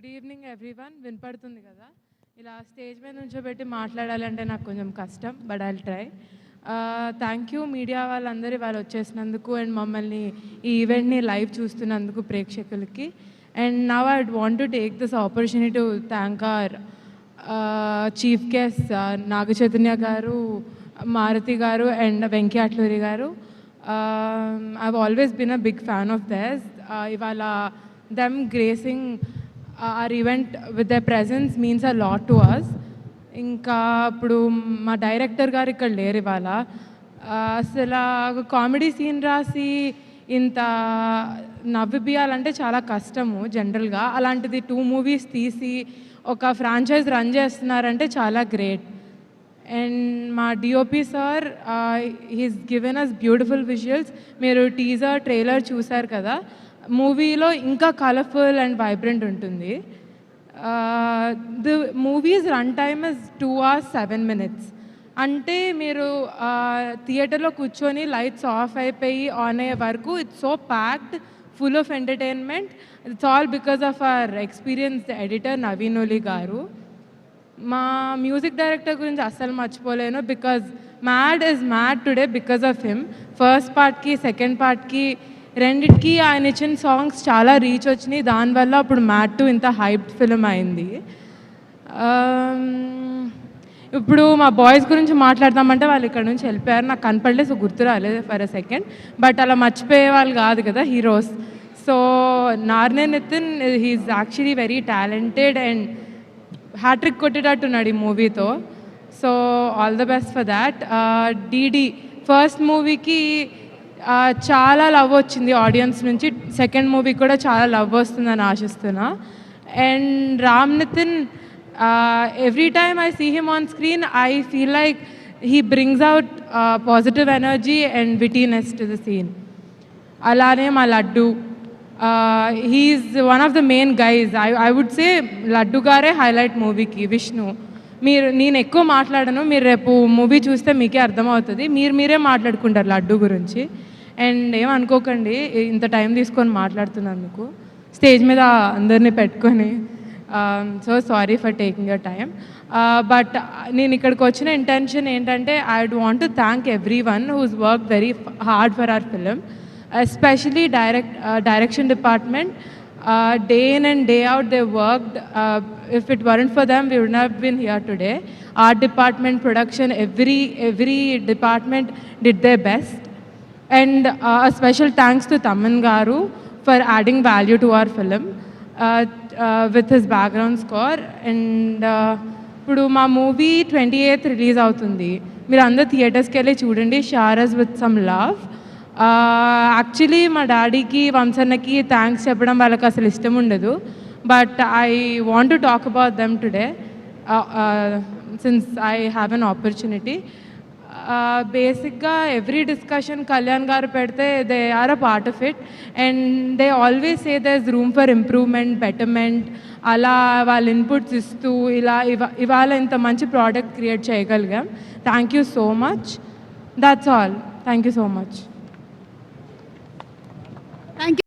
Good evening everyone. వినపడుతుంది కదా? ఇలా స్టేజ్ మీద నుంచోబెట్టి మాట్లాడాలంటే నాకు కొంచెం కష్టం, but I'll try. Thank you media వాళ్ళందరూ వాళ్ళు వచ్చేసినందుకు అండ్ మమ్మల్ని ఈ ఈవెంట్ని లైవ్ చూస్తున్నందుకు ప్రేక్షకులకి. And now I want to take this opportunity to thank our chief guest Naga Chaitanya garu, Maruthi గారు అండ్ వెంకీ అట్లూరి గారు. I've always been a big fan of theirs. ఇవాళ them gracing our event with their presence means a lot to us. ఇంకా ఇప్పుడు మా director గారు ఇక్కడ లేరు ఇవాళ. అసలు కామెడీ సీన్ రాసి ఇంత నవ్విపియాలంటే చాలా కష్టము జనరల్గా. అలాంటిది 2 మూవీస్ తీసి ఒక ఫ్రాంచైజ్ రన్ చేస్తున్నారంటే చాలా గ్రేట్. అండ్ మా DOP sir he's given us beautiful visuals. మీరు టీజర్ ట్రైలర్ చూసారు కదా, మూవీలో ఇంకా కలర్ఫుల్ అండ్ వైబ్రెంట్ ఉంటుంది. The movie's run time is 2 hours 7 minutes. అంటే మీరు థియేటర్లో కూర్చొని లైట్స్ ఆఫ్ అయిపోయి ఆన్ అయ్యే వరకు it's so packed, full of entertainment. It's all because of our experienced editor Naveen Oli garu. మా మ్యూజిక్ డైరెక్టర్ గురించి అస్సలు మర్చిపోలేను, because Mad is Mad today because of him. First పార్ట్కి సెకండ్ పార్ట్కి రెండిటికి ఆయన ఇచ్చిన సాంగ్స్ చాలా రీచ్ వచ్చినాయి. దానివల్ల అప్పుడు మ్యాడ్ 2 ఇంత హైప్డ్ ఫిల్మ్ అయింది. ఇప్పుడు మా బాయ్స్ గురించి మాట్లాడదామంటే వాళ్ళు ఇక్కడ నుంచి వెళ్ళిపోయారు. నాకు కనపడలేదు, సో గుర్తు రాలేదు ఫర్ అ సెకండ్. బట్ అలా మర్చిపోయే వాళ్ళు కాదు కదా heroes. So Narne Nitin he's actually very talented and hat trick కొట్టేటట్టున్నాడు ఈ మూవీతో. So all the best for that. DD first మూవీకి చాలా లవ్ వచ్చింది ఆడియన్స్ నుంచి. సెకండ్ మూవీ కూడా చాలా లవ్ వస్తుందని ఆశిస్తున్నా. And Ram Nitin, every time I see him on screen I feel like he brings out positive energy and wittiness to the scene. అలానే మా Laddu, he's one of the main guys. I would say Laddu గారే highlight మూవీకి. విష్ణు, నేను ఎక్కువ మాట్లాడను, మీరు రేపు movie చూస్తే మీకే అర్థమవుతుంది. మీరే మాట్లాడుకుంటారు లడ్డు గురించి. అండ్ ఏమనుకోకండి ఇంత టైం తీసుకొని మాట్లాడుతున్నందుకు, స్టేజ్ మీద అందరినీ పెట్టుకొని. So sorry for taking your time. But నేను ఇక్కడికి వచ్చిన ఇంటెన్షన్ ఏంటంటే I would want to thank everyone who's work very hard for our film. Especially direction department, day in and day out they worked. If it weren't for them we would not have been here today. Art department, production, every department did their best. And a special thanks to Taman Garu for adding value to our film with his background score. And ఇప్పుడు మా movie 28th release అవుతుంది. మీరు అందరు థియేటర్స్కి వెళ్ళి చూడండి. షారస్ with some love. Actually మా డాడీకి వంశన్నకి థ్యాంక్స్ చెప్పడం వాళ్ళకి అసలు ఇష్టం ఉండదు. But I want to talk about them today since I have an opportunity. బేసిక్గా ఎవ్రీ డిస్కషన్ కళ్యాణ్ గారు పెడితే they are a part of it. And they always say there is room for improvement, betterment. అలా వాళ్ళ inputs ఇస్తూ ఇవాళ ఇంత మంచి product create చేయగలిగాం. Thank you so much. That's all. Thank you so much.